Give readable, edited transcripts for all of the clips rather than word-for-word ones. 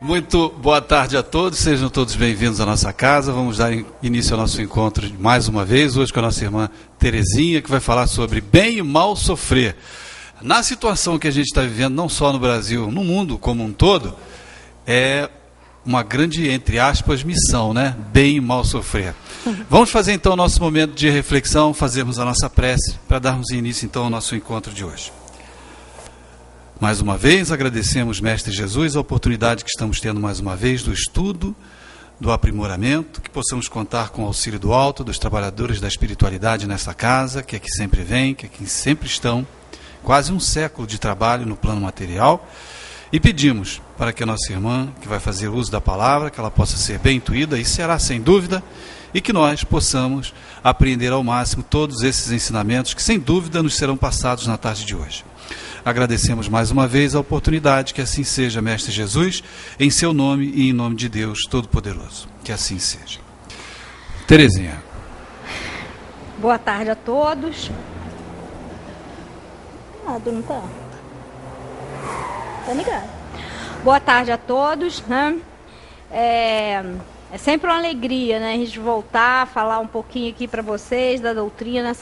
Muito boa tarde a todos, sejam todos bem-vindos à nossa casa. Vamos dar início ao nosso encontro mais uma vez, hoje com a nossa irmã Terezinha, que vai falar sobre bem e mal sofrer. Na situação que a gente está vivendo, não só no Brasil, no mundo como um todo, é uma grande, entre aspas, missão, né? Bem e mal sofrer. Vamos fazer então o nosso momento de reflexão, fazermos a nossa prece, para darmos início então ao nosso encontro de hoje. Mais uma vez, agradecemos, Mestre Jesus, a oportunidade que estamos tendo mais uma vez do estudo, do aprimoramento, que possamos contar com o auxílio do alto, dos trabalhadores da espiritualidade nessa casa, que aqui sempre vêm, que aqui sempre estão, quase um século de trabalho no plano material, e pedimos para que a nossa irmã, que vai fazer uso da palavra, que ela possa ser bem intuída, e será sem dúvida, e que nós possamos apreender ao máximo todos esses ensinamentos que sem dúvida nos serão passados na tarde de hoje. Agradecemos mais uma vez a oportunidade, que assim seja, Mestre Jesus, em seu nome e em nome de Deus Todo-Poderoso. Que assim seja. Terezinha. Boa tarde a todos. Não tá? Tá ligado? Boa tarde a todos, né? É sempre uma alegria, né? A gente voltar a falar um pouquinho aqui para vocês da doutrina,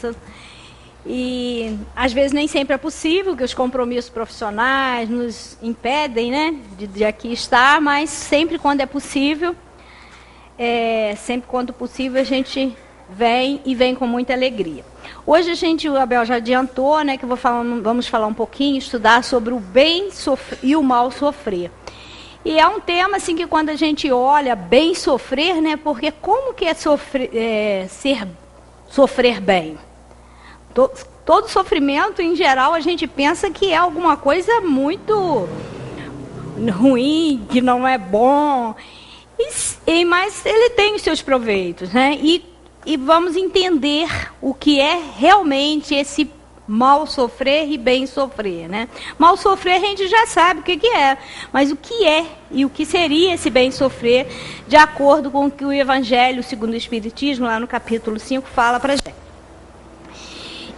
e às vezes nem sempre é possível, que os compromissos profissionais nos impedem, né, de aqui estar, mas sempre quando é possível, a gente vem e vem com muita alegria. Hoje o Abel já adiantou, né, que vamos falar um pouquinho, estudar sobre o bem e o mal sofrer. E é um tema assim que quando a gente olha bem sofrer, né, porque como que é sofrer bem? Todo sofrimento, em geral, a gente pensa que é alguma coisa muito ruim, que não é bom, mas ele tem os seus proveitos, né? E vamos entender o que é realmente esse mal sofrer e bem sofrer, né? Mal sofrer a gente já sabe o que é, mas o que é e o que seria esse bem sofrer, de acordo com o que o Evangelho segundo o Espiritismo, lá no capítulo 5, fala para a gente.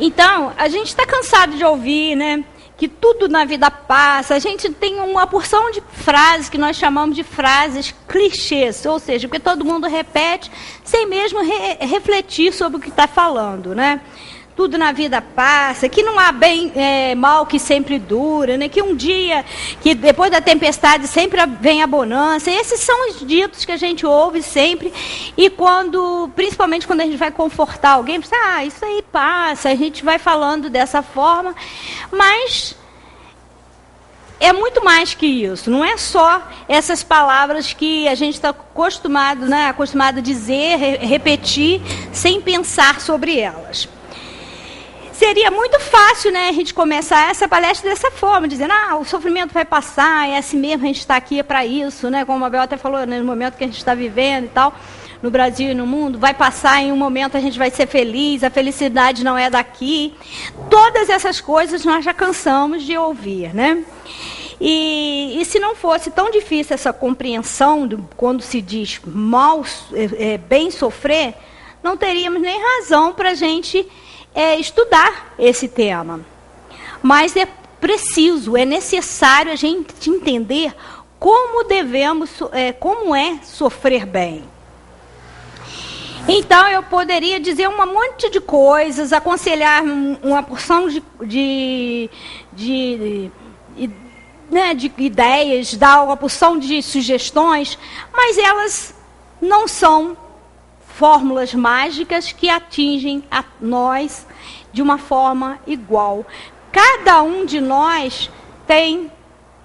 Então, a gente está cansado de ouvir, né, que tudo na vida passa. A gente tem uma porção de frases que nós chamamos de frases clichês, ou seja, porque todo mundo repete sem mesmo refletir sobre o que está falando, né? Tudo na vida passa, que não há mal que sempre dura, né? Que um dia, que depois da tempestade sempre vem a bonança. Esses são os ditos que a gente ouve sempre, e principalmente quando a gente vai confortar alguém, isso aí passa, a gente vai falando dessa forma, mas é muito mais que isso, não é só essas palavras que a gente está acostumado a dizer, repetir, sem pensar sobre elas. Seria muito fácil, né, a gente começar essa palestra dessa forma, dizendo, o sofrimento vai passar, é assim mesmo, a gente está aqui para isso, né, como a Bel até falou, né, no momento que a gente está vivendo e tal, no Brasil e no mundo, vai passar, em um momento a gente vai ser feliz, a felicidade não é daqui. Todas essas coisas nós já cansamos de ouvir, né? E se não fosse tão difícil essa compreensão quando se diz bem sofrer, não teríamos nem razão para a gente estudar esse tema. Mas é preciso, é necessário a gente entender como como é sofrer bem. Então eu poderia dizer um monte de coisas, aconselhar uma porção de ideias, dar uma porção de sugestões, mas elas não são fórmulas mágicas que atingem a nós de uma forma igual. Cada um de nós tem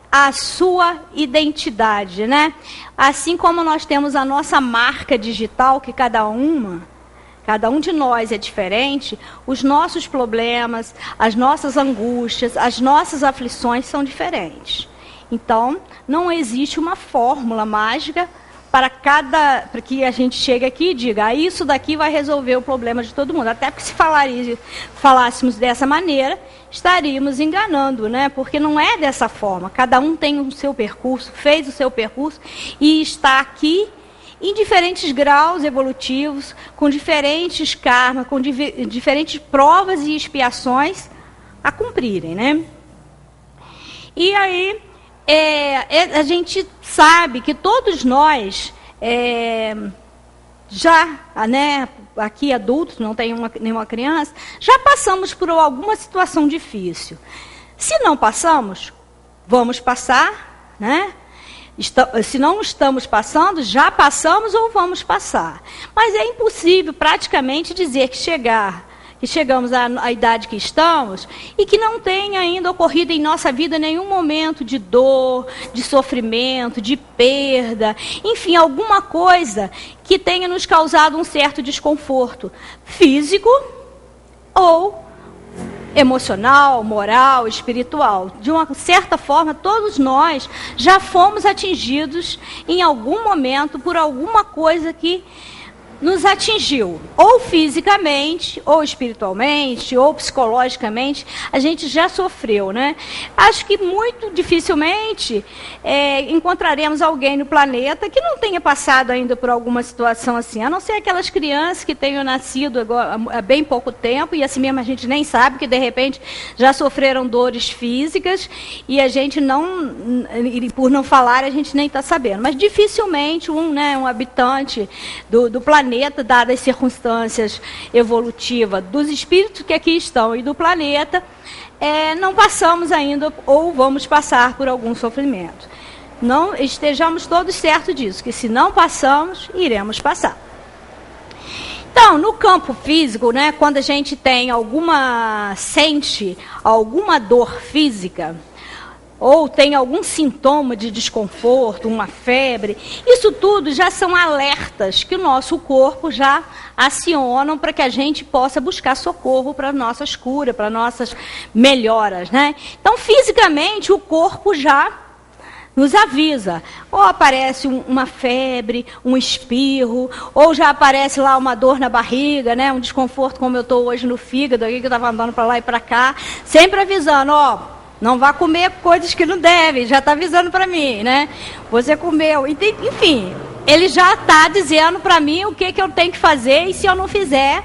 a sua identidade, né? Assim como nós temos a nossa marca digital, que cada um de nós é diferente, os nossos problemas, as nossas angústias, as nossas aflições são diferentes. Então, não existe uma fórmula mágica para que a gente chegue aqui e diga, isso daqui vai resolver o problema de todo mundo. Até porque se falássemos dessa maneira, estaríamos enganando, né? Porque não é dessa forma. Cada um tem o seu percurso, fez o seu percurso e está aqui em diferentes graus evolutivos, com diferentes karmas, com diferentes provas e expiações a cumprirem, né? E aí, a gente sabe que todos nós, já, né, aqui adultos, não tem nenhuma criança, já passamos por alguma situação difícil. Se não passamos, vamos passar, né? Se não estamos passando, já passamos ou vamos passar. Mas é impossível praticamente dizer que chegamos à idade que estamos e que não tenha ainda ocorrido em nossa vida nenhum momento de dor, de sofrimento, de perda, enfim, alguma coisa que tenha nos causado um certo desconforto físico ou emocional, moral, espiritual. De uma certa forma, todos nós já fomos atingidos em algum momento por alguma coisa que nos atingiu, ou fisicamente, ou espiritualmente, ou psicologicamente, a gente já sofreu, né? Acho que muito dificilmente encontraremos alguém no planeta que não tenha passado ainda por alguma situação assim, a não ser aquelas crianças que tenham nascido agora, há bem pouco tempo, e assim mesmo a gente nem sabe, que de repente já sofreram dores físicas, e a gente e por não falar, a gente nem está sabendo. Mas dificilmente um habitante do planeta, dadas as circunstâncias evolutivas dos espíritos que aqui estão e do planeta, não passamos ainda ou vamos passar por algum sofrimento. Não estejamos todos certos disso, que se não passamos, iremos passar. Então, no campo físico, né, quando a gente tem sente alguma dor física, ou tem algum sintoma de desconforto, uma febre, isso tudo já são alertas que o nosso corpo já acionam para que a gente possa buscar socorro para nossas curas, para nossas melhoras, né? Então, fisicamente, o corpo já nos avisa. Ou aparece uma febre, um espirro, ou já aparece lá uma dor na barriga, né? Um desconforto, como eu estou hoje no fígado, aqui, que eu estava andando para lá e para cá, sempre avisando, não vá comer coisas que não deve, já está avisando para mim, né? Você comeu, enfim, ele já está dizendo para mim o que eu tenho que fazer, e se eu não fizer,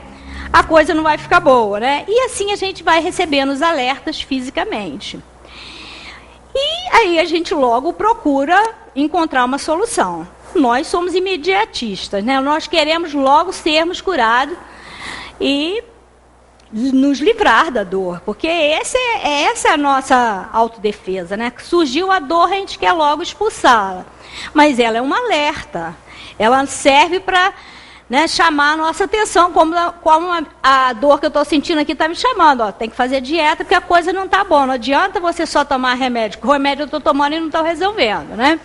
a coisa não vai ficar boa, né? E assim a gente vai recebendo os alertas fisicamente. E aí a gente logo procura encontrar uma solução. Nós somos imediatistas, né? Nós queremos logo sermos curados e nos livrar da dor, porque essa é a nossa autodefesa, né? Surgiu a dor, a gente quer logo expulsá-la, mas ela é um alerta, ela serve para, né, chamar a nossa atenção, como a dor que eu estou sentindo aqui está me chamando, tem que fazer dieta porque a coisa não está boa, não adianta você só tomar remédio, o remédio eu estou tomando e não estou resolvendo, né?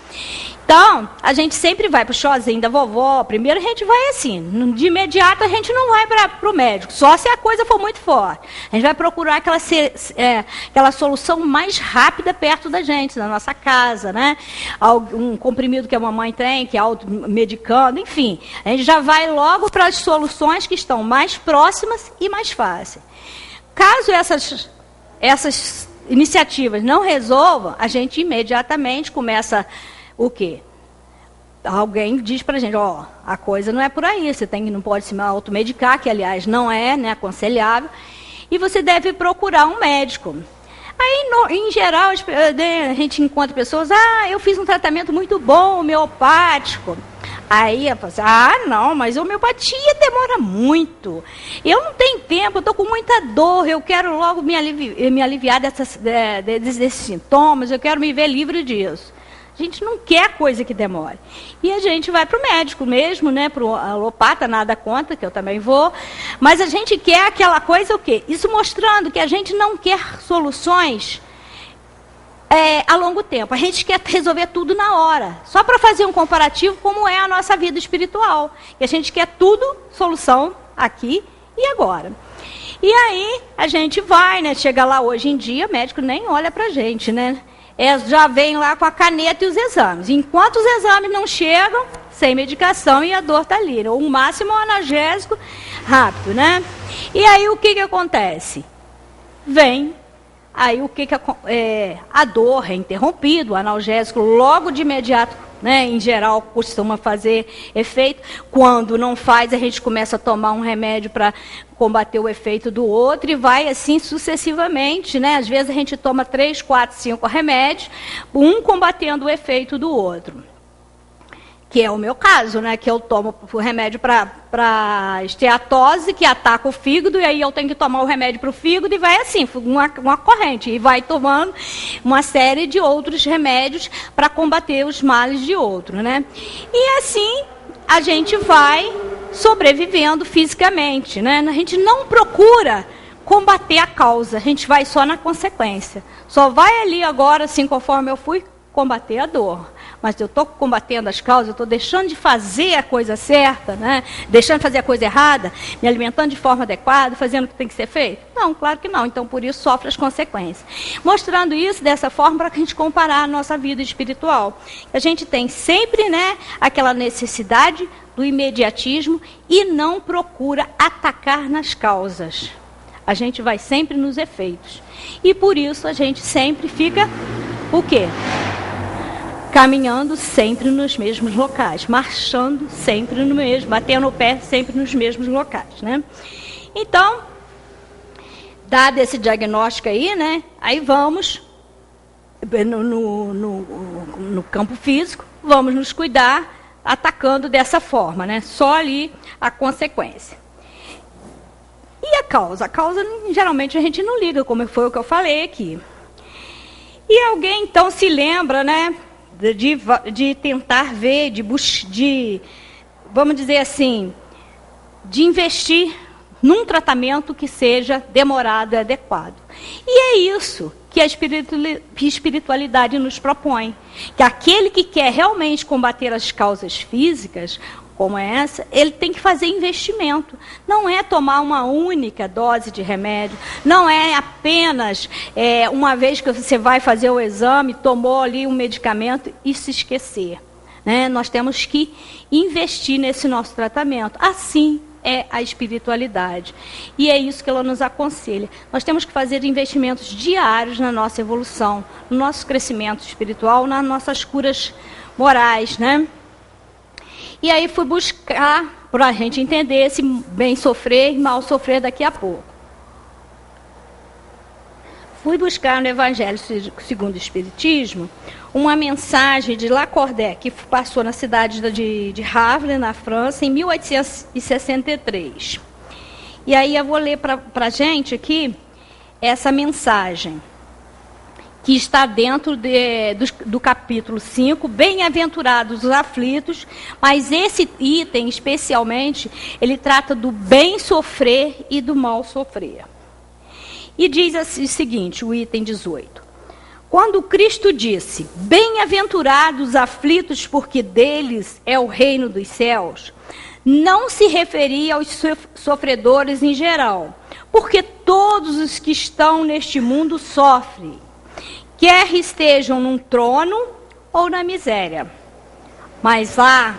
Então, a gente sempre vai para o chozinho da vovó, primeiro a gente vai assim, de imediato a gente não vai para o médico, só se a coisa for muito forte. A gente vai procurar aquela solução mais rápida perto da gente, na nossa casa, né? Um comprimido que a mamãe tem, que é automedicando, enfim. A gente já vai logo para as soluções que estão mais próximas e mais fáceis. Caso essas iniciativas não resolvam, a gente imediatamente começa o quê? Alguém diz para a gente, a coisa não é por aí, você não pode se automedicar, que aliás não é, né, aconselhável, e você deve procurar um médico. Aí, em geral, a gente encontra pessoas, eu fiz um tratamento muito bom, homeopático. Aí eu falo assim, não, mas a homeopatia demora muito. Eu não tenho tempo, eu estou com muita dor, eu quero logo me aliviar desses sintomas, eu quero me ver livre disso. A gente não quer coisa que demore. E a gente vai para o médico mesmo, né? Para o alopata, nada contra, que eu também vou. Mas a gente quer aquela coisa o quê? Isso mostrando que a gente não quer soluções a longo tempo. A gente quer resolver tudo na hora. Só para fazer um comparativo como é a nossa vida espiritual. E a gente quer tudo, solução, aqui e agora. E aí a gente vai, né? Chega lá hoje em dia, o médico nem olha para a gente, né? Já vem lá com a caneta e os exames. Enquanto os exames não chegam, sem medicação, e a dor está ali. O máximo é um analgésico rápido, né? E aí o que acontece? Aí a dor é interrompida, o analgésico logo de imediato, né, em geral, costuma fazer efeito. Quando não faz, a gente começa a tomar um remédio para combater o efeito do outro e vai assim sucessivamente, né? Às vezes a gente toma 3, 4, 5 remédios, um combatendo o efeito do outro. Que é o meu caso, né? Que eu tomo o remédio para esteatose, que ataca o fígado, e aí eu tenho que tomar o remédio para o fígado, e vai assim, uma corrente, e vai tomando uma série de outros remédios para combater os males de outro, né? E assim a gente vai sobrevivendo fisicamente, né? A gente não procura combater a causa, a gente vai só na consequência. Só vai ali agora, assim, conforme eu fui, combater a dor. Mas eu estou combatendo as causas, eu estou deixando de fazer a coisa certa, né? Deixando de fazer a coisa errada, me alimentando de forma adequada, fazendo o que tem que ser feito? Não, claro que não. Então, por isso, sofre as consequências. Mostrando isso dessa forma para que a gente comparar a nossa vida espiritual. A gente tem sempre, né, aquela necessidade do imediatismo e não procura atacar nas causas. A gente vai sempre nos efeitos. E por isso a gente sempre fica o quê? Caminhando sempre nos mesmos locais, marchando sempre no mesmo, batendo o pé sempre nos mesmos locais, né? Então, dado esse diagnóstico aí, né? Aí vamos no campo físico, vamos nos cuidar atacando dessa forma, né? Só ali a consequência. E a causa? A causa, geralmente, a gente não liga, como foi o que eu falei aqui. E alguém, então, se lembra, né? De tentar ver, vamos dizer assim, de investir num tratamento que seja demorado e adequado. E é isso que a espiritualidade nos propõe. Que aquele que quer realmente combater as causas físicas, como essa, ele tem que fazer investimento. Não é tomar uma única dose de remédio, não é apenas uma vez que você vai fazer o exame, tomou ali um medicamento e se esquecer, né? Nós temos que investir nesse nosso tratamento. Assim é a espiritualidade. E é isso que ela nos aconselha. Nós temos que fazer investimentos diários na nossa evolução, no nosso crescimento espiritual, nas nossas curas morais, né? E aí fui buscar, para a gente entender esse bem sofrer e mal sofrer daqui a pouco. Fui buscar no Evangelho segundo o Espiritismo uma mensagem de Lacordaire, que passou na cidade de Havre, na França, em 1863. E aí eu vou ler para a gente aqui essa mensagem, que está dentro do capítulo 5, bem-aventurados os aflitos, mas esse item, especialmente, ele trata do bem sofrer e do mal sofrer. E diz assim, o seguinte, o item 18. Quando Cristo disse, bem-aventurados os aflitos, porque deles é o reino dos céus, não se referia aos sofredores em geral, porque todos os que estão neste mundo sofrem, quer estejam num trono ou na miséria. Mas lá,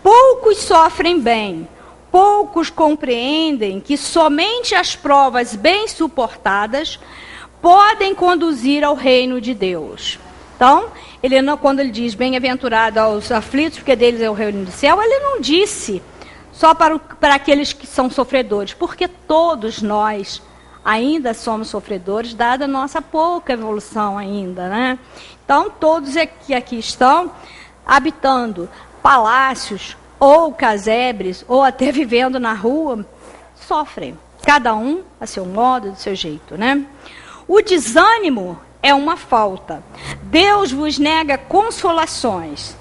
poucos sofrem bem, poucos compreendem que somente as provas bem suportadas podem conduzir ao reino de Deus. Então, quando ele diz bem-aventurado aos aflitos, porque deles é o reino do céu, ele não disse só para aqueles que são sofredores, porque todos nós ainda somos sofredores, dada a nossa pouca evolução ainda, né? Então, todos que aqui estão habitando palácios ou casebres, ou até vivendo na rua, sofrem. Cada um a seu modo, do seu jeito, né? O desânimo é uma falta. Deus vos nega consolações,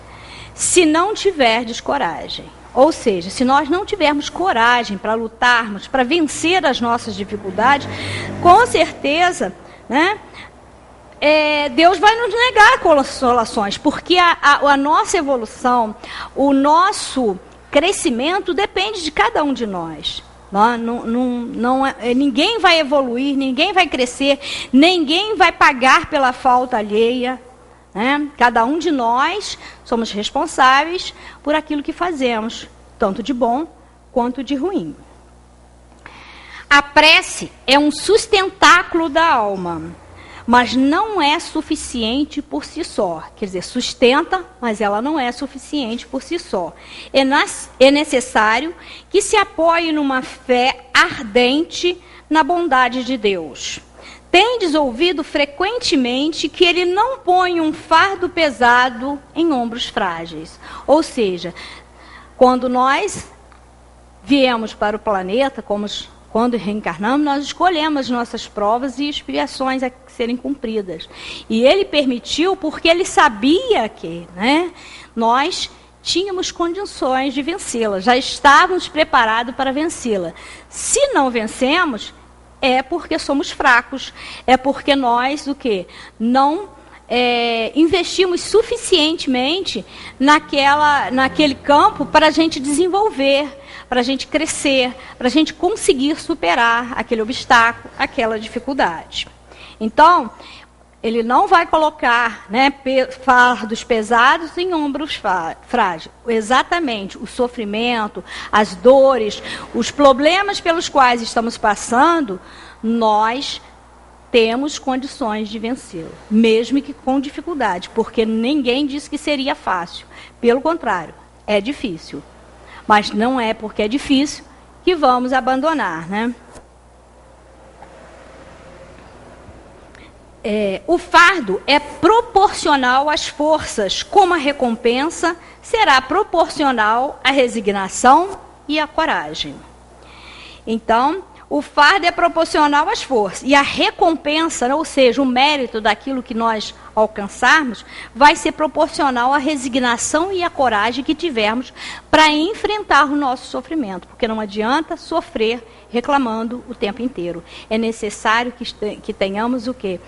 se não tiverdes coragem. Ou seja, se nós não tivermos coragem para lutarmos, para vencer as nossas dificuldades, com certeza, né, Deus vai nos negar consolações, porque a nossa evolução, o nosso crescimento depende de cada um de nós. Ninguém vai evoluir, ninguém vai crescer, ninguém vai pagar pela falta alheia. Né? Cada um de nós somos responsáveis por aquilo que fazemos, tanto de bom quanto de ruim. A prece é um sustentáculo da alma, mas não é suficiente por si só. Quer dizer, sustenta, mas ela não é suficiente por si só. É necessário que se apoie numa fé ardente na bondade de Deus. Tendes ouvido frequentemente que ele não põe um fardo pesado em ombros frágeis. Ou seja, quando nós viemos para o planeta, quando reencarnamos, nós escolhemos nossas provas e expiações a serem cumpridas. E ele permitiu porque ele sabia que, nós tínhamos condições de vencê-la, já estávamos preparados para vencê-la. Se não vencemos, é porque somos fracos, é porque nós não investimos suficientemente naquele campo para a gente desenvolver, para a gente crescer, para a gente conseguir superar aquele obstáculo, aquela dificuldade. Então, ele não vai colocar fardos pesados em ombros frágeis. Exatamente, o sofrimento, as dores, os problemas pelos quais estamos passando, nós temos condições de vencê-lo, mesmo que com dificuldade, porque ninguém disse que seria fácil. Pelo contrário, é difícil. Mas não é porque é difícil que vamos abandonar, O fardo é proporcional às forças, como a recompensa será proporcional à resignação e à coragem. Então, o fardo é proporcional às forças. E a recompensa, ou seja, o mérito daquilo que nós alcançarmos, vai ser proporcional à resignação e à coragem que tivermos para enfrentar o nosso sofrimento. Porque não adianta sofrer reclamando o tempo inteiro. É necessário que tenhamos o quê?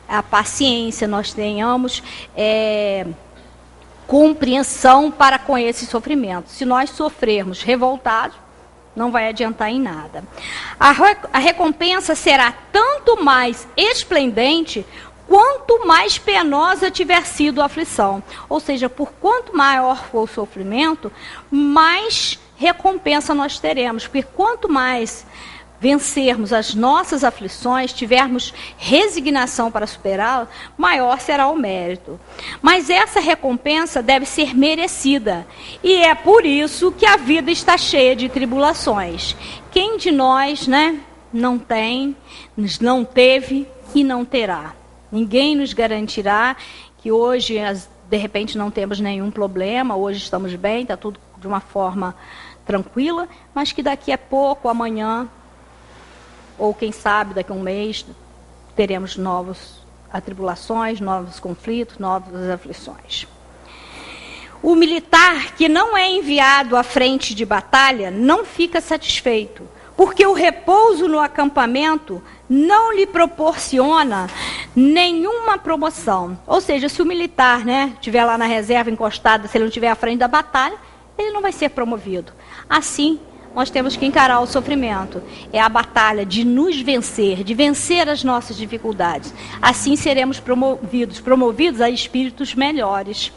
A paciência, nós tenhamos compreensão para com esse sofrimento. Se nós sofrermos revoltados, não vai adiantar em nada. A recompensa será tanto mais esplendente quanto mais penosa tiver sido a aflição. Ou seja, por quanto maior for o sofrimento, mais recompensa nós teremos. Porque quanto mais vencermos as nossas aflições, tivermos resignação para superá-las, maior será o mérito. Mas essa recompensa deve ser merecida. E é por isso que a vida está cheia de tribulações. Quem de nós, não tem, não teve e não terá? Ninguém nos garantirá que hoje, de repente, não temos nenhum problema, hoje estamos bem, está tudo de uma forma tranquila, mas que daqui a pouco, amanhã, ou quem sabe daqui a um mês, teremos novas atribulações, novos conflitos, novas aflições. O militar que não é enviado à frente de batalha não fica satisfeito, porque o repouso no acampamento não lhe proporciona nenhuma promoção. Ou seja, se o militar estiver lá na reserva encostado, se ele não estiver à frente da batalha, ele não vai ser promovido. Assim, nós temos que encarar o sofrimento. É a batalha de nos vencer, de vencer as nossas dificuldades. Assim seremos promovidos a espíritos melhores.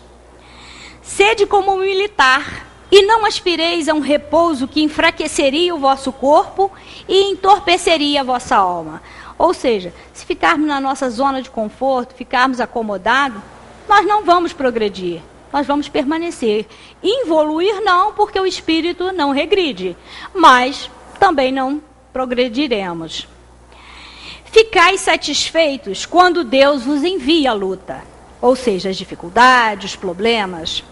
Sede como um militar, e não aspireis a um repouso que enfraqueceria o vosso corpo e entorpeceria a vossa alma. Ou seja, se ficarmos na nossa zona de conforto, ficarmos acomodados, nós não vamos progredir. Nós vamos permanecer. Evoluir não, porque o espírito não regride, mas também não progrediremos. Ficais satisfeitos quando Deus vos envia a luta, ou seja, as dificuldades, os problemas.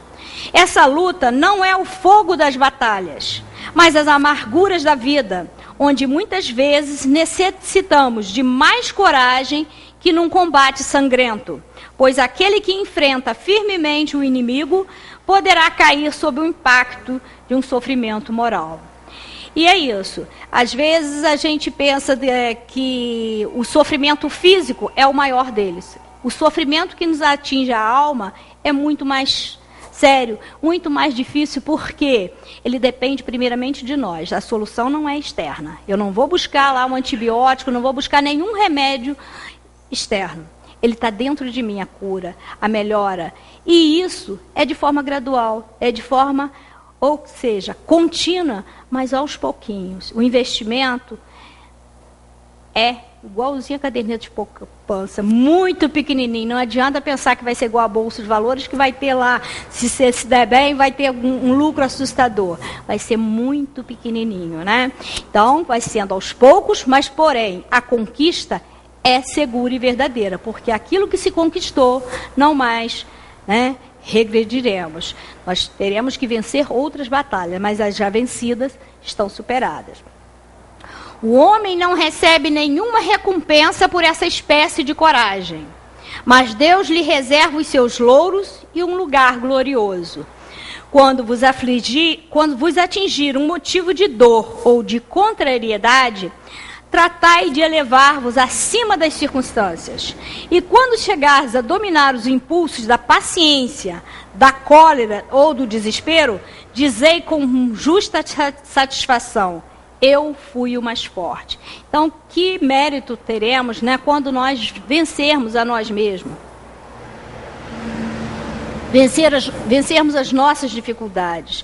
Essa luta não é o fogo das batalhas, mas as amarguras da vida, onde muitas vezes necessitamos de mais coragem que num combate sangrento. Pois aquele que enfrenta firmemente o inimigo poderá cair sob o impacto de um sofrimento moral. E é isso. Às vezes a gente pensa que o sofrimento físico é o maior deles. O sofrimento que nos atinge a alma é muito mais sério, muito mais difícil, porque ele depende primeiramente de nós. A solução não é externa. Eu não vou buscar lá um antibiótico, não vou buscar nenhum remédio externo. Ele está dentro de mim, a cura, a melhora. E isso é de forma gradual, é de forma, ou seja, contínua, mas aos pouquinhos. O investimento é igualzinho a caderneta de poupança, muito pequenininho. Não adianta pensar que vai ser igual a bolsa de valores, que vai ter lá, se você se der bem, vai ter um lucro assustador. Vai ser muito pequenininho, né? Então, vai sendo aos poucos, mas, porém, a conquista é segura e verdadeira, porque aquilo que se conquistou, não mais, né, regrediremos. Nós teremos que vencer outras batalhas, mas as já vencidas estão superadas. O homem não recebe nenhuma recompensa por essa espécie de coragem, mas Deus lhe reserva os seus louros e um lugar glorioso. Quando vos atingir um motivo de dor ou de contrariedade, tratai de elevar-vos acima das circunstâncias. E quando chegares a dominar os impulsos da paciência, da cólera ou do desespero, dizei com justa satisfação: eu fui o mais forte. Então, que mérito teremos, né, quando nós vencermos a nós mesmos? Vencermos as nossas dificuldades.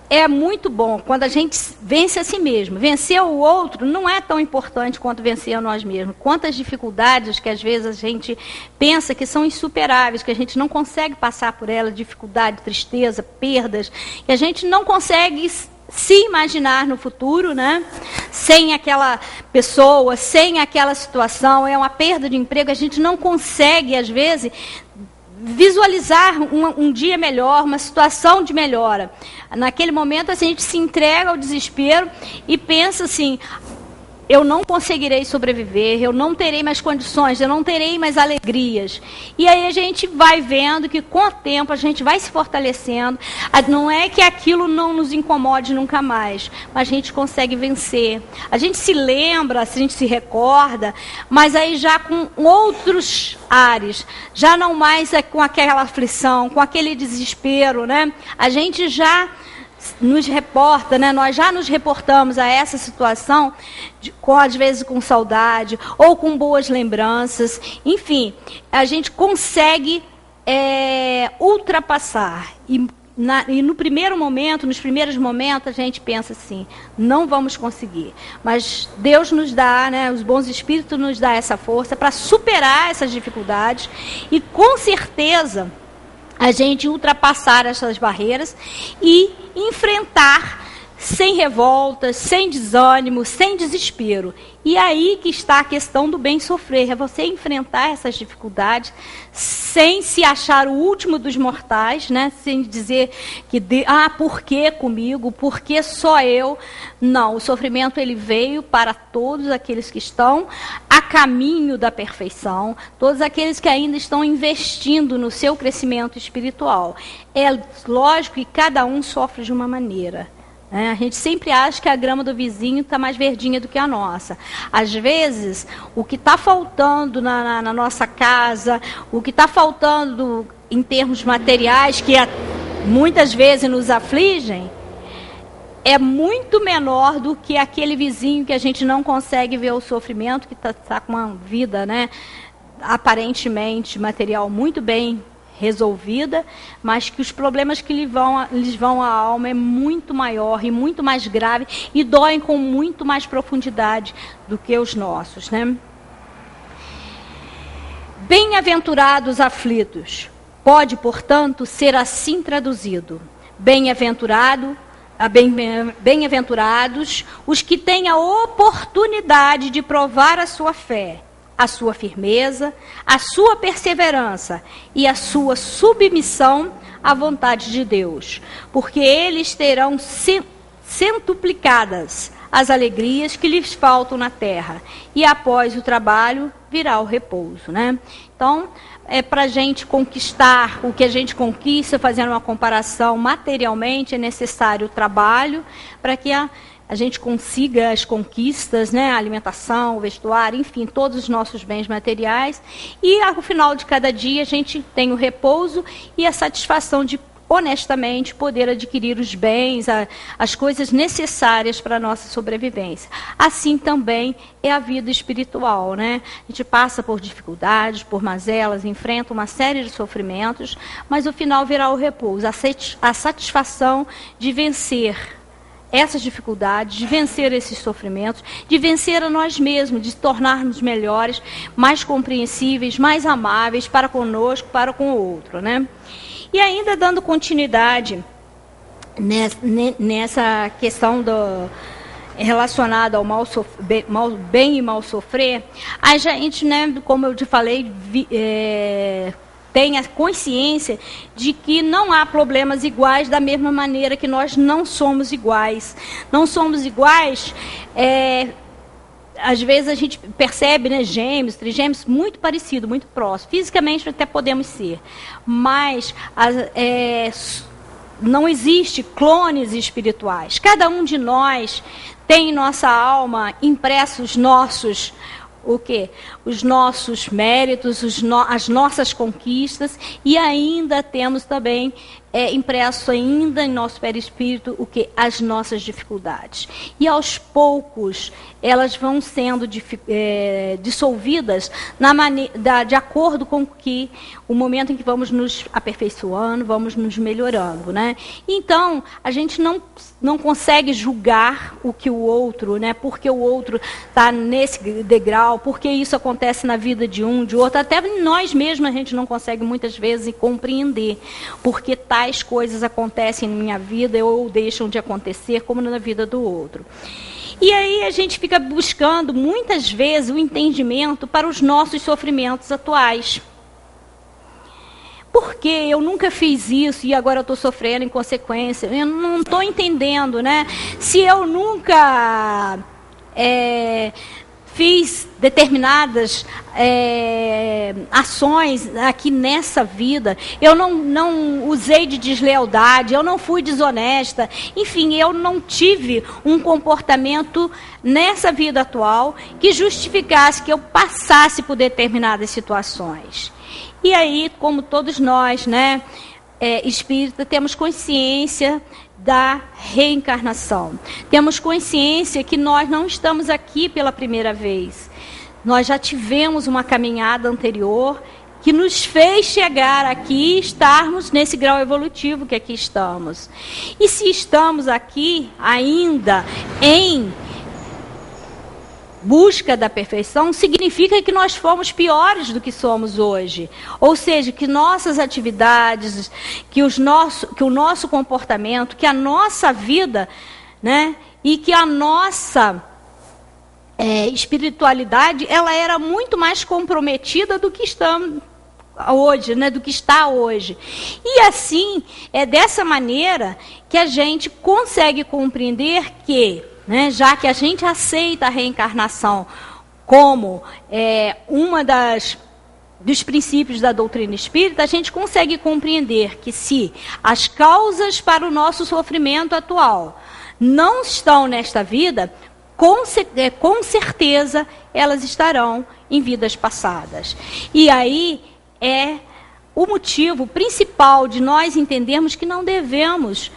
É muito bom quando a gente vence a si mesmo. Vencer o outro não é tão importante quanto vencer a nós mesmos. Quantas dificuldades que às vezes a gente pensa que são insuperáveis, que a gente não consegue passar por elas, dificuldade, tristeza, perdas, que a gente não consegue se imaginar no futuro, né? Sem aquela pessoa, sem aquela situação, é uma perda de emprego, a gente não consegue, às vezes, visualizar um dia melhor, uma situação de melhora. Naquele momento, a gente se entrega ao desespero e pensa assim: eu não conseguirei sobreviver, eu não terei mais condições, eu não terei mais alegrias. E aí a gente vai vendo que com o tempo a gente vai se fortalecendo. Não é que aquilo não nos incomode nunca mais, mas a gente consegue vencer. A gente se lembra, a gente se recorda, mas aí já com outros ares, já não mais com aquela aflição, com aquele desespero, né? A gente já nos reporta, né? Nós já nos reportamos a essa situação, às vezes com saudade, ou com boas lembranças. Enfim, a gente consegue ultrapassar. E no primeiro momento, nos primeiros momentos, a gente pensa assim: não vamos conseguir. Mas Deus nos dá, né, os bons espíritos nos dá essa força para superar essas dificuldades e, com certeza, a gente ultrapassar essas barreiras e enfrentar sem revoltas, sem desânimo, sem desespero. E aí que está a questão do bem sofrer, é você enfrentar essas dificuldades sem se achar o último dos mortais, né? Sem dizer que, por que comigo, por que só eu? Não, o sofrimento ele veio para todos aqueles que estão a caminho da perfeição, todos aqueles que ainda estão investindo no seu crescimento espiritual. É lógico que cada um sofre de uma maneira. A gente sempre acha que a grama do vizinho está mais verdinha do que a nossa. Às vezes, o que está faltando na nossa casa, o que está faltando em termos materiais, que muitas vezes nos afligem, é muito menor do que aquele vizinho que a gente não consegue ver o sofrimento, que está com uma vida, né, aparentemente material muito bem resolvida, mas que os problemas que lhes vão à alma é muito maior e muito mais grave e doem com muito mais profundidade do que os nossos, né? Bem-aventurados aflitos. Pode, portanto, ser assim traduzido. Bem-aventurados os que têm a oportunidade de provar a sua fé, a sua firmeza, a sua perseverança e a sua submissão à vontade de Deus, porque eles terão centuplicadas as alegrias que lhes faltam na terra, e após o trabalho virá o repouso, né? Então, para a gente conquistar o que a gente conquista, fazendo uma comparação materialmente, é necessário o trabalho para que a gente consiga as conquistas, né? A alimentação, o vestuário, enfim, todos os nossos bens materiais. E ao final de cada dia a gente tem o repouso e a satisfação de, honestamente, poder adquirir os bens, as coisas necessárias para a nossa sobrevivência. Assim também é a vida espiritual, né? A gente passa por dificuldades, por mazelas, enfrenta uma série de sofrimentos, mas o final virá o repouso, a satisfação de vencer essas dificuldades, de vencer esses sofrimentos, de vencer a nós mesmos, de tornarmos melhores, mais compreensíveis, mais amáveis para conosco, para com o outro, né? E ainda dando continuidade nessa questão relacionada ao bem e mal sofrer, a gente, né, como eu te falei, tem a consciência de que não há problemas iguais, da mesma maneira que nós não somos iguais. Não somos iguais, às vezes a gente percebe, né, gêmeos, trigêmeos, muito parecidos, muito próximos. Fisicamente até podemos ser, mas não existe clones espirituais. Cada um de nós tem em nossa alma impressos os nossos méritos, as nossas conquistas, e ainda temos também impresso ainda em nosso perispírito as nossas dificuldades. E aos poucos elas vão sendo dissolvidas de acordo com o momento em que vamos nos aperfeiçoando, vamos nos melhorando, né? Então a gente não consegue julgar o que o outro, né? Porque o outro está nesse degrau, porque isso acontece na vida de um, de outro, até nós mesmos a gente não consegue muitas vezes compreender porque tais coisas acontecem na minha vida ou deixam de acontecer como na vida do outro. E aí a gente fica buscando muitas vezes o entendimento para os nossos sofrimentos atuais. Por que eu nunca fiz isso e agora eu estou sofrendo em consequência? Eu não estou entendendo, né? Se eu nunca fiz determinadas ações aqui nessa vida, eu não usei de deslealdade, eu não fui desonesta, enfim, eu não tive um comportamento nessa vida atual que justificasse que eu passasse por determinadas situações. E aí, como todos nós, né, espírita, temos consciência da reencarnação. Temos consciência que nós não estamos aqui pela primeira vez. Nós já tivemos uma caminhada anterior que nos fez chegar aqui e estarmos nesse grau evolutivo que aqui estamos. E se estamos aqui ainda em busca da perfeição, significa que nós fomos piores do que somos hoje. Ou seja, que nossas atividades, que o nosso comportamento, que a nossa vida, né, e que a nossa espiritualidade, ela era muito mais comprometida do que estamos hoje, né, do que está hoje. E assim, é dessa maneira que a gente consegue compreender que, né, já que a gente aceita a reencarnação como uma dos princípios da doutrina espírita, a gente consegue compreender que se as causas para o nosso sofrimento atual não estão nesta vida, com certeza elas estarão em vidas passadas. E aí é o motivo principal de nós entendermos que não devemos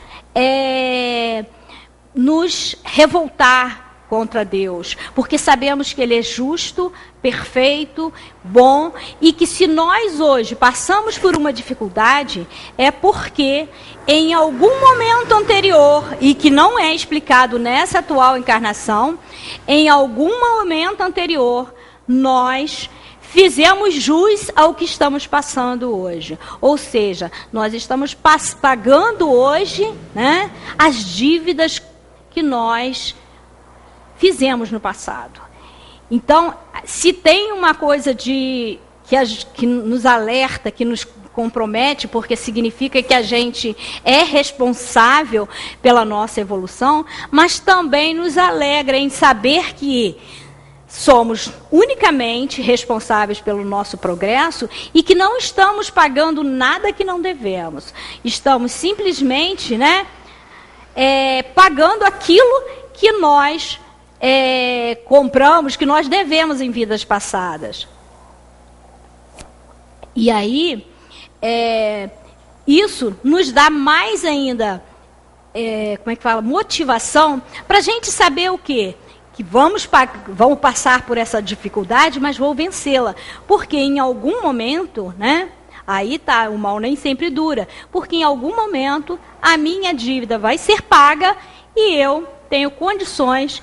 nos revoltar contra Deus, porque sabemos que Ele é justo, perfeito, bom, e que se nós hoje passamos por uma dificuldade, é porque em algum momento anterior, e que não é explicado nessa atual encarnação, em algum momento anterior, nós fizemos jus ao que estamos passando hoje. Ou seja, nós estamos pagando hoje, né, as dívidas que nós fizemos no passado. Então, se tem uma coisa que nos alerta, que nos compromete, porque significa que a gente é responsável pela nossa evolução, mas também nos alegra em saber que somos unicamente responsáveis pelo nosso progresso e que não estamos pagando nada que não devemos. Estamos simplesmente, né, pagando aquilo que nós compramos, que nós devemos em vidas passadas. E aí, isso nos dá mais ainda, motivação para a gente saber o quê? Que vamos passar por essa dificuldade, mas vou vencê-la. Porque em algum momento, né? Aí tá, o mal nem sempre dura. Porque em algum momento a minha dívida vai ser paga e eu tenho condições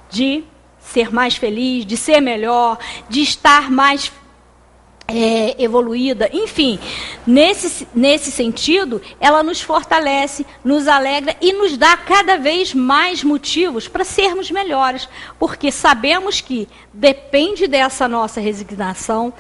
de ser mais feliz, de ser melhor, de estar mais evoluída, enfim, nesse sentido, ela nos fortalece, nos alegra e nos dá cada vez mais motivos para sermos melhores, porque sabemos que depende dessa nossa resignação,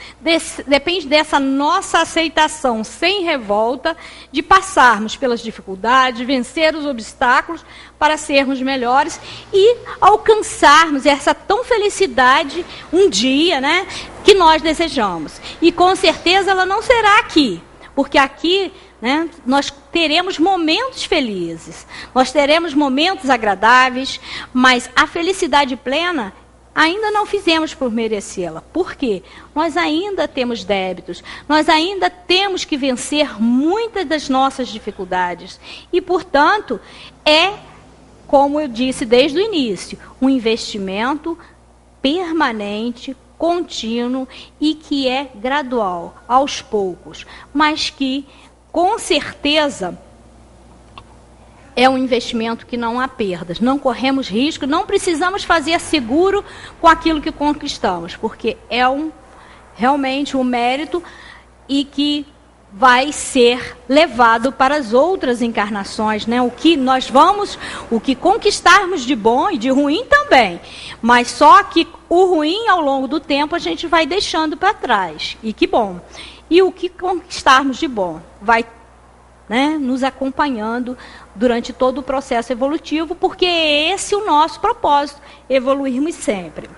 depende dessa nossa aceitação sem revolta, de passarmos pelas dificuldades, vencer os obstáculos para sermos melhores e alcançarmos essa tão felicidade um dia, né, que nós desejamos. E com certeza ela não será aqui, porque aqui, né, nós teremos momentos felizes, nós teremos momentos agradáveis, mas a felicidade plena ainda não fizemos por merecê-la. Por quê? Nós ainda temos débitos, nós ainda temos que vencer muitas das nossas dificuldades. E, portanto, como eu disse desde o início, um investimento permanente, contínuo e que é gradual, aos poucos, mas que, com certeza, é um investimento que não há perdas, não corremos risco, não precisamos fazer seguro com aquilo que conquistamos, porque é realmente um mérito e que vai ser levado para as outras encarnações, né? O que conquistarmos de bom e de ruim também, mas só que o ruim ao longo do tempo a gente vai deixando para trás, e que bom. E o que conquistarmos de bom vai, né, nos acompanhando durante todo o processo evolutivo, porque é esse o nosso propósito, evoluirmos sempre.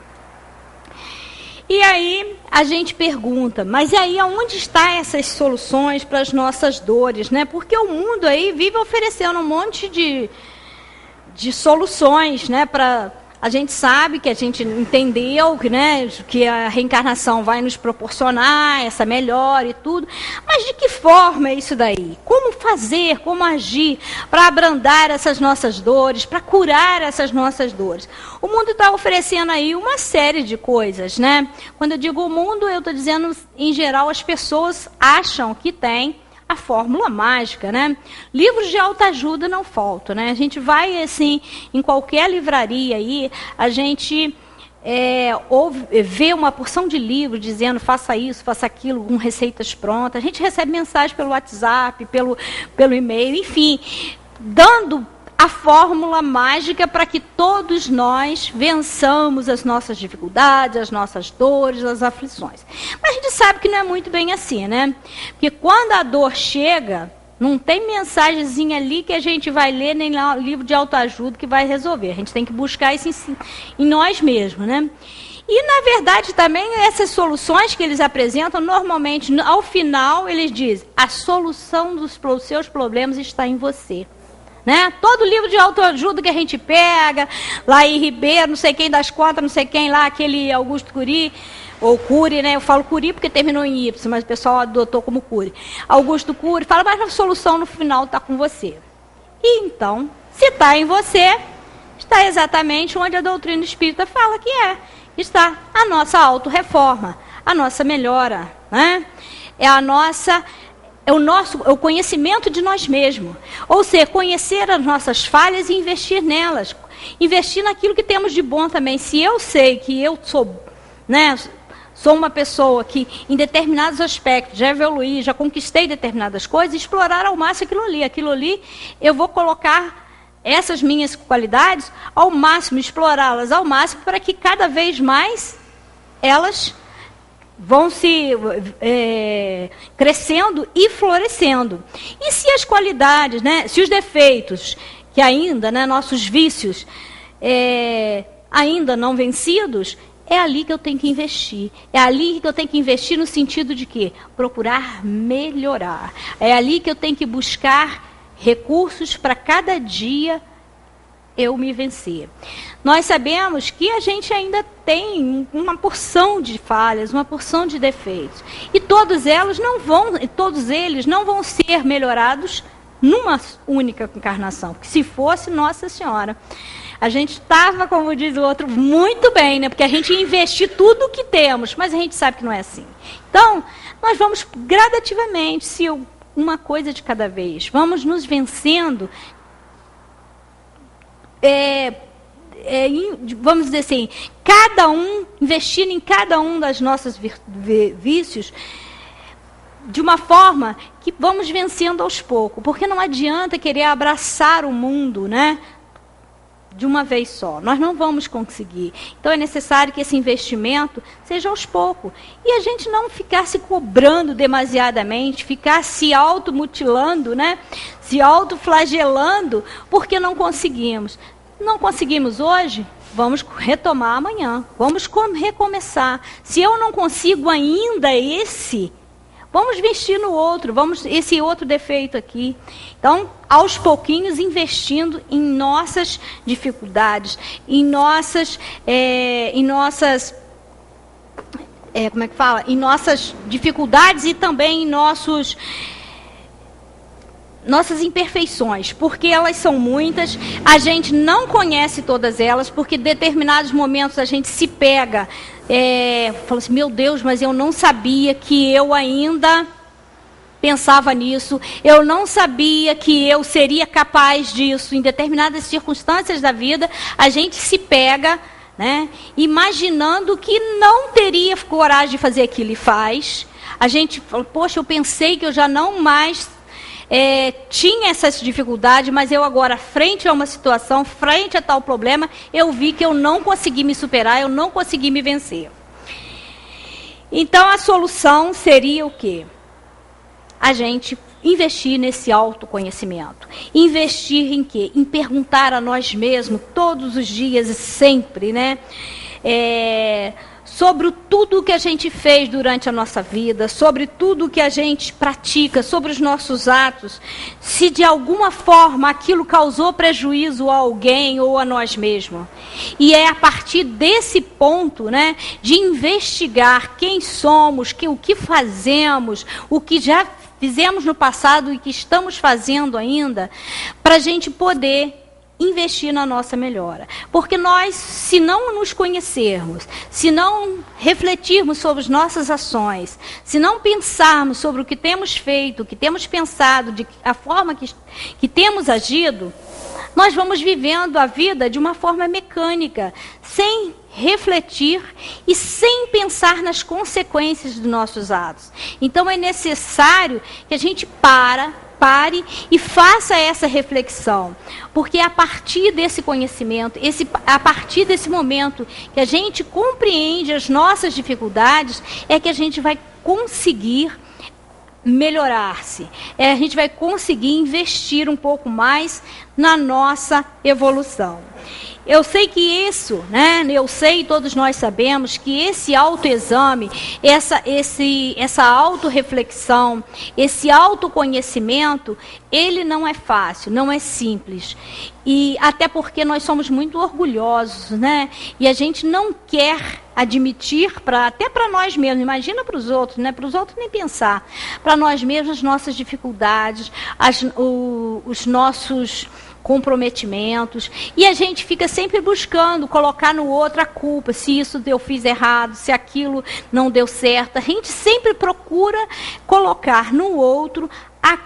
E aí a gente pergunta, mas e aí aonde estão essas soluções para as nossas dores, né? Porque o mundo aí vive oferecendo um monte de soluções, né? A gente sabe que a gente entendeu que, né, que a reencarnação vai nos proporcionar essa melhora e tudo, mas de que forma é isso daí? Como fazer, como agir para abrandar essas nossas dores, para curar essas nossas dores? O mundo está oferecendo aí uma série de coisas, né? Quando eu digo o mundo, eu estou dizendo, em geral, as pessoas acham que tem a fórmula mágica, né? Livros de autoajuda não faltam, né? A gente vai, assim, em qualquer livraria aí, a gente vê uma porção de livros dizendo faça isso, faça aquilo, com receitas prontas. A gente recebe mensagem pelo WhatsApp, pelo e-mail, enfim, dando a fórmula mágica para que todos nós vençamos as nossas dificuldades, as nossas dores, as aflições. Mas a gente sabe que não é muito bem assim, né? Porque quando a dor chega, não tem mensagenzinha ali que a gente vai ler, nem lá livro de autoajuda que vai resolver. A gente tem que buscar isso em nós mesmos, né? E, na verdade, também essas soluções que eles apresentam, normalmente, ao final, eles dizem, a solução dos seus problemas está em você. Né? Todo livro de autoajuda que a gente pega, lá em Ribeiro, não sei quem das contas, não sei quem lá, aquele Augusto Cury, ou Cury, né? Eu falo Cury porque terminou em Y, mas o pessoal adotou como Cury. Augusto Cury fala, mas a solução no final está com você. E então, se está em você, está exatamente onde a doutrina espírita fala que está a nossa autorreforma, a nossa melhora, né? É o conhecimento de nós mesmos. Ou seja, conhecer as nossas falhas e investir nelas. Investir naquilo que temos de bom também. Se eu sei que eu sou, né, sou uma pessoa que, em determinados aspectos, já evoluí, já conquistei determinadas coisas, explorar ao máximo aquilo ali. Aquilo ali, eu vou colocar essas minhas qualidades ao máximo, explorá-las ao máximo, para que cada vez mais elas vão se crescendo e florescendo. E se as qualidades, né, se os defeitos, que ainda, né, nossos vícios, ainda não vencidos, é ali que eu tenho que investir. É ali que eu tenho que investir no sentido de quê? Procurar melhorar. É ali que eu tenho que buscar recursos para cada dia eu me vencer. Nós sabemos que a gente ainda tem uma porção de falhas, uma porção de defeitos. E todos eles não vão ser melhorados numa única encarnação. Que se fosse, Nossa Senhora, a gente estava, como diz o outro, muito bem, né? Porque a gente ia investir tudo o que temos, mas a gente sabe que não é assim. Então, nós vamos gradativamente, uma coisa de cada vez, vamos nos vencendo vamos dizer assim, cada um, investindo em cada um das nossas vícios, de uma forma que vamos vencendo aos poucos, porque não adianta querer abraçar o mundo, né, de uma vez só. Nós não vamos conseguir. Então é necessário que esse investimento seja aos poucos. E a gente não ficar se cobrando demasiadamente, ficar se automutilando, né, se autoflagelando, porque não conseguimos. Não conseguimos hoje? Vamos retomar amanhã. Vamos recomeçar. Se eu não consigo ainda vamos investir no outro, esse outro defeito aqui. Então, aos pouquinhos, investindo em nossas dificuldades, em nossas dificuldades e também em nossas imperfeições, porque elas são muitas, a gente não conhece todas elas, porque em determinados momentos a gente se pega, fala assim, meu Deus, mas eu não sabia que eu ainda pensava nisso, eu não sabia que eu seria capaz disso. Em determinadas circunstâncias da vida, a gente se pega, né, imaginando que não teria coragem de fazer aquilo e faz. A gente fala, poxa, eu pensei que eu já não mais tinha essas dificuldades, mas eu agora, frente a uma situação, frente a tal problema, eu vi que eu não consegui me superar, eu não consegui me vencer. Então, a solução seria o quê? A gente investir nesse autoconhecimento. Investir em quê? Em perguntar a nós mesmos, todos os dias e sempre, né? Sobre tudo que a gente fez durante a nossa vida, sobre tudo que a gente pratica, sobre os nossos atos, se de alguma forma aquilo causou prejuízo a alguém ou a nós mesmos. E é a partir desse ponto, né, de investigar quem somos, o que fazemos, o que já fizemos no passado e que estamos fazendo ainda, para a gente poder investir na nossa melhora. Porque nós, se não nos conhecermos, se não refletirmos sobre as nossas ações, se não pensarmos sobre o que temos feito, o que temos pensado, a forma que temos agido, nós vamos vivendo a vida de uma forma mecânica, sem refletir e sem pensar nas consequências dos nossos atos. Então é necessário que a gente pare e faça essa reflexão, porque é a partir desse conhecimento, a partir desse momento que a gente compreende as nossas dificuldades, é que a gente vai conseguir melhorar-se, a gente vai conseguir investir um pouco mais na nossa evolução. Eu sei que isso, né? Eu sei, todos nós sabemos que esse autoexame, essa autorreflexão, esse autoconhecimento, ele não é fácil, não é simples. E até porque nós somos muito orgulhosos, né? E a gente não quer admitir, até para nós mesmos, imagina para os outros, né? Para os outros nem pensar. Para nós mesmos, as nossas dificuldades, os nossos comprometimentos, e a gente fica sempre buscando colocar no outro a culpa, se isso eu fiz errado, se aquilo não deu certo. A gente sempre procura colocar no outro a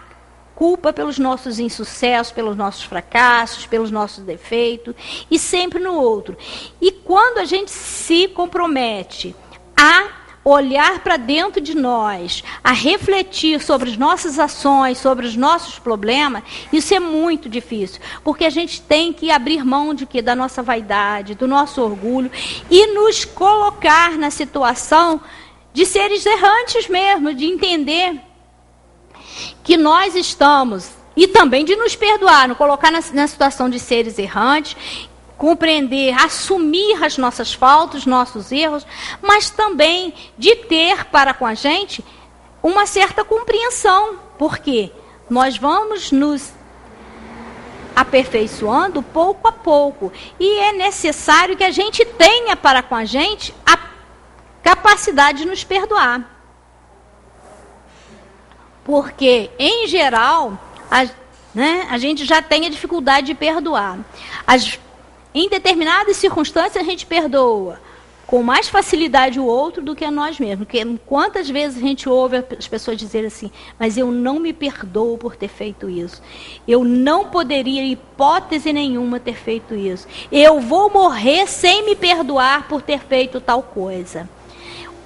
culpa pelos nossos insucessos, pelos nossos fracassos, pelos nossos defeitos, e sempre no outro. E quando a gente se compromete a olhar para dentro de nós, a refletir sobre as nossas ações, sobre os nossos problemas, isso é muito difícil, porque a gente tem que abrir mão de quê? Da nossa vaidade, do nosso orgulho, e nos colocar na situação de seres errantes mesmo, de entender que nós estamos, e também de nos perdoar, nos colocar na situação de seres errantes, compreender, assumir as nossas faltas, os nossos erros, mas também de ter para com a gente uma certa compreensão, porque nós vamos nos aperfeiçoando pouco a pouco, e é necessário que a gente tenha para com a gente a capacidade de nos perdoar. Porque, em geral, a gente já tem a dificuldade de perdoar. Em determinadas circunstâncias a gente perdoa, com mais facilidade o outro do que a nós mesmos. Porque quantas vezes a gente ouve as pessoas dizerem assim, mas eu não me perdoo por ter feito isso. Eu não poderia, em hipótese nenhuma, ter feito isso. Eu vou morrer sem me perdoar por ter feito tal coisa.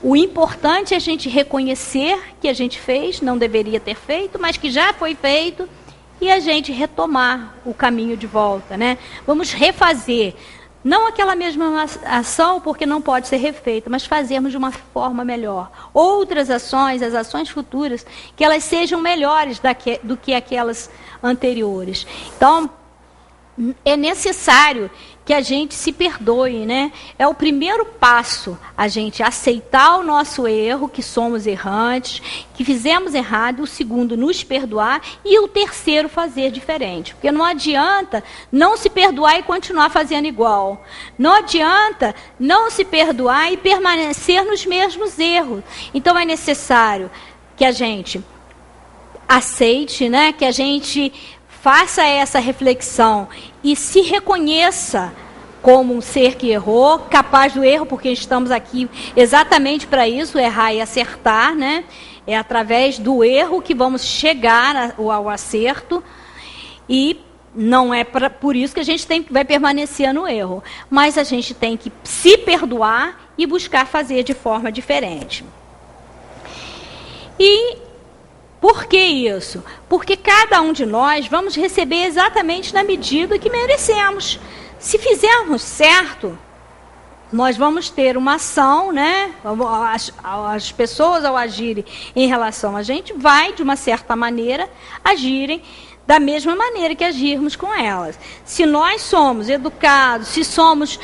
O importante é a gente reconhecer que a gente fez, não deveria ter feito, mas que já foi feito, e a gente retomar o caminho de volta, né? Vamos refazer. Não aquela mesma ação, porque não pode ser refeita, mas fazermos de uma forma melhor. Outras ações, as ações futuras, que elas sejam melhores do que aquelas anteriores. Então, é necessário que a gente se perdoe, né? É o primeiro passo, a gente aceitar o nosso erro, que somos errantes, que fizemos errado. O segundo, nos perdoar. E o terceiro, fazer diferente. Porque não adianta não se perdoar e continuar fazendo igual. Não adianta não se perdoar e permanecer nos mesmos erros. Então é necessário que a gente aceite, né? Que a gente faça essa reflexão e se reconheça como um ser que errou, capaz do erro, porque estamos aqui exatamente para isso, errar e acertar, né? É através do erro que vamos chegar ao acerto, e não é por isso que a gente vai permanecer no erro, mas a gente tem que se perdoar e buscar fazer de forma diferente. E por que isso? Porque cada um de nós vamos receber exatamente na medida que merecemos. Se fizermos certo, nós vamos ter uma ação, né? As pessoas, ao agirem em relação a gente, vai, de uma certa maneira, agirem da mesma maneira que agirmos com elas. Se nós somos educados, se somos,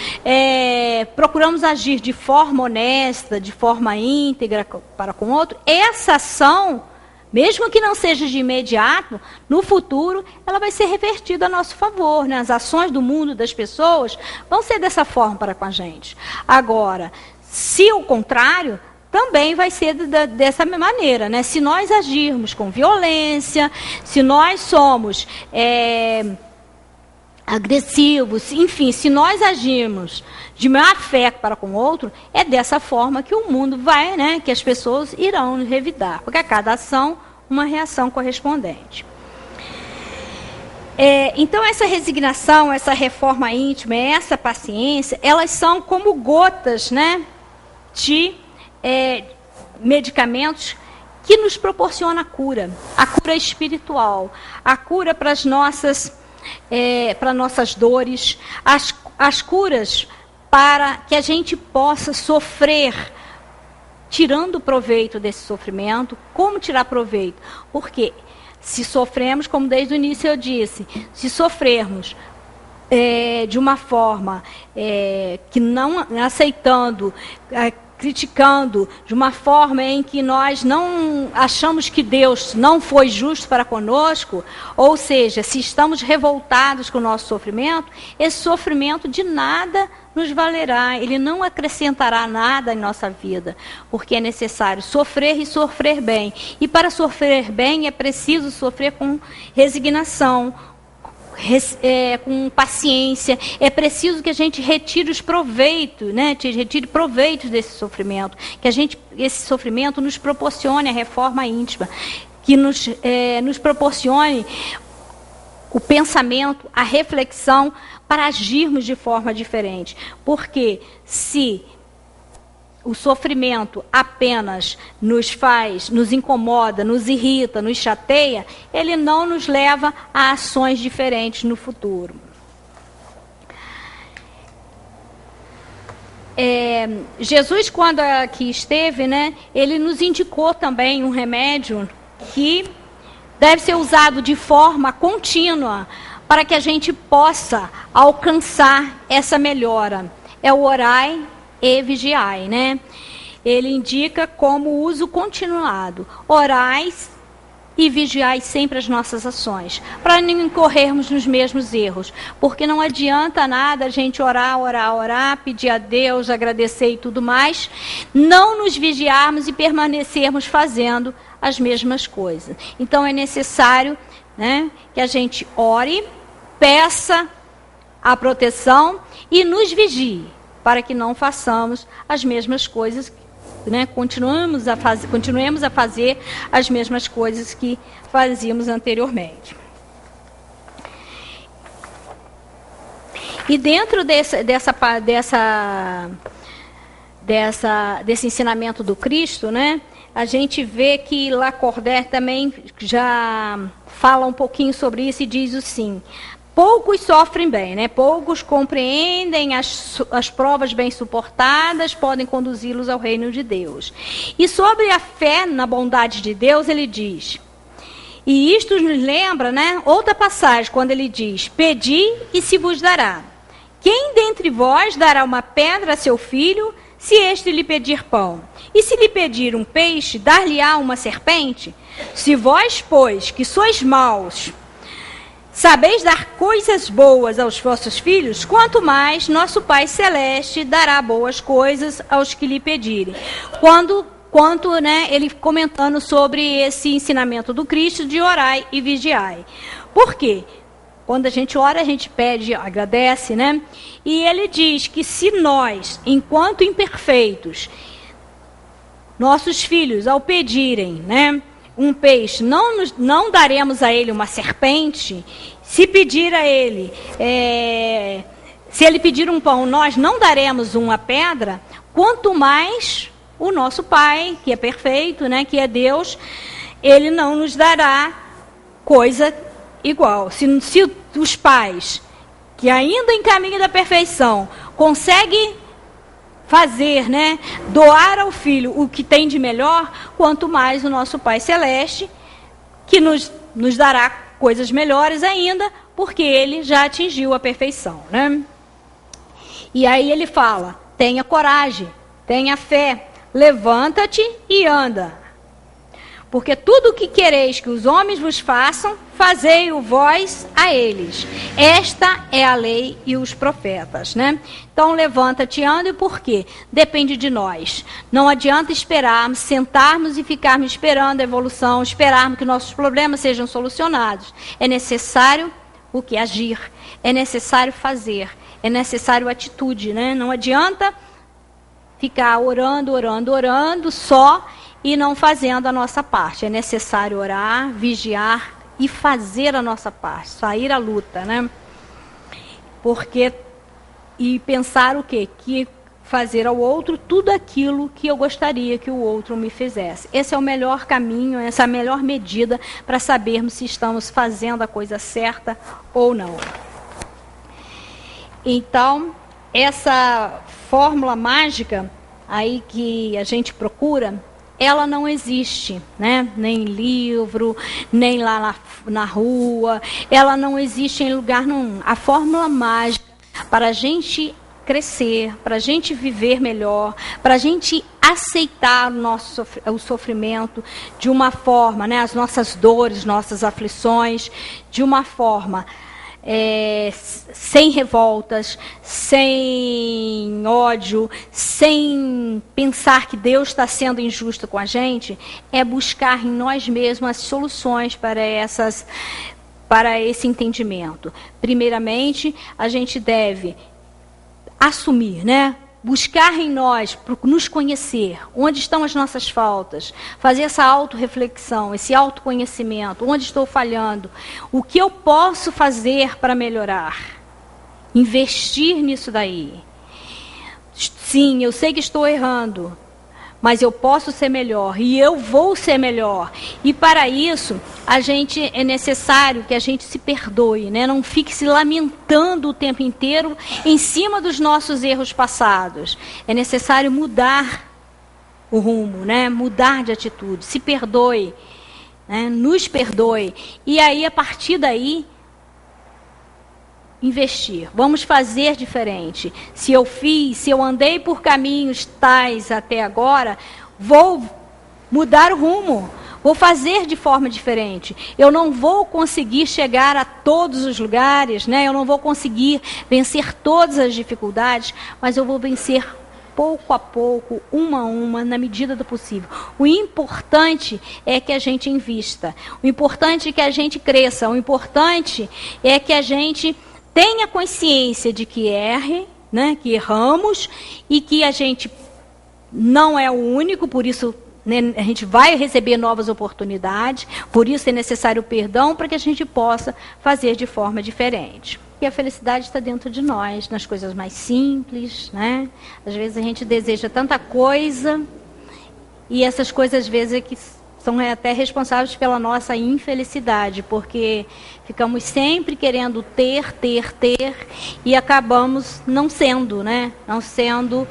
procuramos agir de forma honesta, de forma íntegra para com o outro, essa ação, mesmo que não seja de imediato, no futuro, ela vai ser revertida a nosso favor, né? As ações do mundo, das pessoas, vão ser dessa forma para com a gente. Agora, se o contrário, também vai ser dessa maneira, né? Se nós agirmos com violência, se nós somos agressivos, enfim, se nós agirmos de má fé para com o outro, é dessa forma que o mundo vai, né, que as pessoas irão revidar, porque a cada ação, uma reação correspondente. Então, essa resignação, essa reforma íntima, essa paciência, elas são como gotas, né, de medicamentos que nos proporciona a cura espiritual, a cura para as nossas dores, as curas para que a gente possa sofrer, tirando proveito desse sofrimento. Como tirar proveito? Porque se sofremos, como desde o início eu disse, se sofrermos de uma forma que não aceitando, criticando, de uma forma em que nós não achamos que Deus não foi justo para conosco, ou seja, se estamos revoltados com o nosso sofrimento, esse sofrimento de nada nos valerá, ele não acrescentará nada em nossa vida, porque é necessário sofrer e sofrer bem. E para sofrer bem é preciso sofrer com resignação, com paciência. É preciso que a gente retire os proveitos, né? Retire proveitos desse sofrimento, que esse sofrimento nos proporcione a reforma íntima, que nos proporcione o pensamento, a reflexão para agirmos de forma diferente. Porque se o sofrimento apenas nos incomoda, nos irrita, nos chateia, ele não nos leva a ações diferentes no futuro. Jesus, quando aqui esteve, né, ele nos indicou também um remédio que deve ser usado de forma contínua para que a gente possa alcançar essa melhora. É o orai e vigiai, né? Ele indica como uso continuado. Orais e vigiai sempre as nossas ações, para não incorrermos nos mesmos erros. Porque não adianta nada a gente orar, pedir a Deus, agradecer e tudo mais, não nos vigiarmos e permanecermos fazendo as mesmas coisas. Então é necessário, né, que a gente ore, peça a proteção e nos vigie. para que não façamos as mesmas coisas, né? Continuemos a fazer as mesmas coisas que fazíamos anteriormente. E dentro desse ensinamento do Cristo, né, a gente vê que Lacordaire também já fala um pouquinho sobre isso e diz assim: poucos sofrem bem, né? Poucos compreendem as provas bem suportadas, podem conduzi-los ao reino de Deus. E sobre a fé na bondade de Deus, ele diz, e isto nos lembra, né, outra passagem, quando ele diz: pedi e se vos dará. Quem dentre vós dará uma pedra a seu filho, se este lhe pedir pão? E se lhe pedir um peixe, dar-lhe-á uma serpente? Se vós, pois, que sois maus, sabeis dar coisas boas aos vossos filhos, quanto mais nosso Pai Celeste dará boas coisas aos que lhe pedirem. Quanto, né, ele comentando sobre esse ensinamento do Cristo de orai e vigiai. Por quê? Quando a gente ora, a gente pede, agradece, né? E ele diz que se nós, enquanto imperfeitos, nossos filhos, ao pedirem, né, um peixe, não daremos a ele uma serpente. Se pedir a ele, se ele pedir um pão, nós não daremos uma pedra. Quanto mais o nosso Pai, que é perfeito, né, que é Deus, ele não nos dará coisa igual. Se os pais, que ainda em caminho da perfeição, conseguem fazer, né, doar ao filho o que tem de melhor, quanto mais o nosso Pai Celeste, que nos dará coisas melhores ainda, porque ele já atingiu a perfeição, né? E aí ele fala: tenha coragem, tenha fé, levanta-te e anda. Porque tudo o que quereis que os homens vos façam, fazei-o vós a eles. Esta é a lei e os profetas, né? Então, levanta-te e anda, e por quê? Depende de nós. Não adianta esperarmos, sentarmos e ficarmos esperando a evolução, esperarmos que nossos problemas sejam solucionados. É necessário o que? Agir. É necessário fazer. É necessário atitude, né? Não adianta ficar orando só e não fazendo a nossa parte. É necessário orar, vigiar e fazer a nossa parte, sair à luta, né? E pensar o quê? Que fazer ao outro tudo aquilo que eu gostaria que o outro me fizesse. Esse é o melhor caminho, essa é a melhor medida para sabermos se estamos fazendo a coisa certa ou não. Então, essa fórmula mágica aí que a gente procura, ela não existe, né? Nem em livro, nem lá na rua, ela não existe em lugar nenhum. A fórmula mágica para a gente crescer, para a gente viver melhor, para a gente aceitar o sofrimento de uma forma, né? As nossas dores, nossas aflições, de uma forma sem revoltas, sem ódio, sem pensar que Deus está sendo injusto com a gente, é buscar em nós mesmos as soluções para esse entendimento. Primeiramente, a gente deve assumir, né? Buscar em nós, nos conhecer, onde estão as nossas faltas, fazer essa autorreflexão, esse autoconhecimento, onde estou falhando, o que eu posso fazer para melhorar, investir nisso daí. Sim, eu sei que estou errando, mas eu posso ser melhor e eu vou ser melhor. E para isso, é necessário que a gente se perdoe, né? Não fique se lamentando o tempo inteiro em cima dos nossos erros passados. É necessário mudar o rumo, né? Mudar de atitude. Se perdoe, né? Nos perdoe. E aí, a partir daí, investir. Vamos fazer diferente. Se eu andei por caminhos tais até agora, vou mudar o rumo. Vou fazer de forma diferente. Eu não vou conseguir chegar a todos os lugares, né? Eu não vou conseguir vencer todas as dificuldades, mas eu vou vencer pouco a pouco, uma a uma, na medida do possível. O importante é que a gente invista. O importante é que a gente cresça. O importante é que a gente tenha consciência de que erre, né, que erramos e que a gente não é o único, por isso, né, a gente vai receber novas oportunidades, por isso é necessário o perdão para que a gente possa fazer de forma diferente. E a felicidade está dentro de nós, nas coisas mais simples, né? Às vezes a gente deseja tanta coisa e essas coisas às vezes é que são até responsáveis pela nossa infelicidade, porque ficamos sempre querendo ter, e acabamos não sendo, né? Não sendo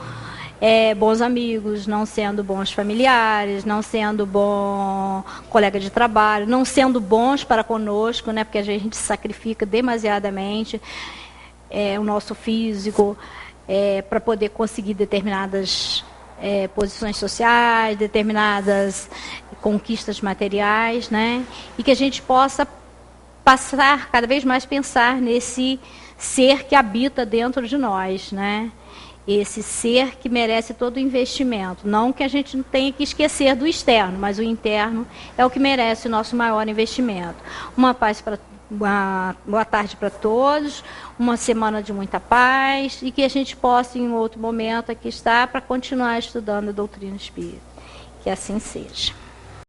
bons amigos, não sendo bons familiares, não sendo bom colega de trabalho, não sendo bons para conosco, né? Porque a gente sacrifica demasiadamente o nosso físico para poder conseguir determinadas posições sociais, determinadas conquistas materiais, né? E que a gente possa passar, cada vez mais pensar nesse ser que habita dentro de nós, né? Esse ser que merece todo o investimento. Não que a gente não tenha que esquecer do externo, mas o interno é o que merece o nosso maior investimento. Uma boa tarde para todos, uma semana de muita paz e que a gente possa, em outro momento, aqui estar para continuar estudando a doutrina espírita. Que assim seja.